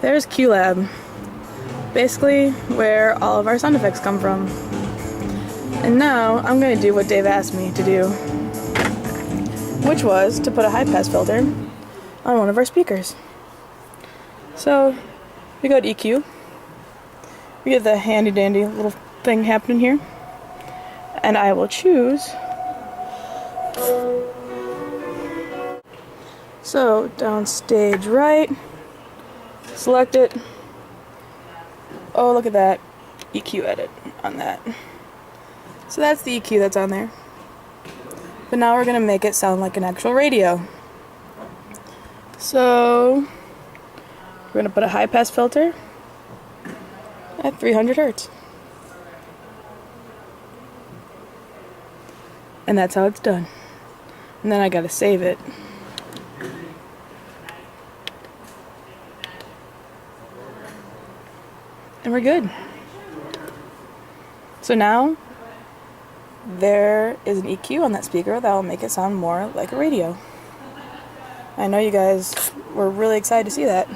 There's QLab, basically where all of our sound effects come from. And now I'm going to do what Dave asked me to do, which was to put a high-pass filter on one of our speakers. So we go to EQ, we get the handy-dandy little thing happening here, and I will choose. So downstage right, select it. Oh, look at that EQ edit on that. So that's the EQ that's on there. But now we're going to make it sound like an actual radio. So we're going to put a high pass filter at 300 Hertz. And that's how it's done. And then I got to save it. And we're good. So now there is an EQ on that speaker that will make it sound more like a radio. I know you guys were really excited to see that.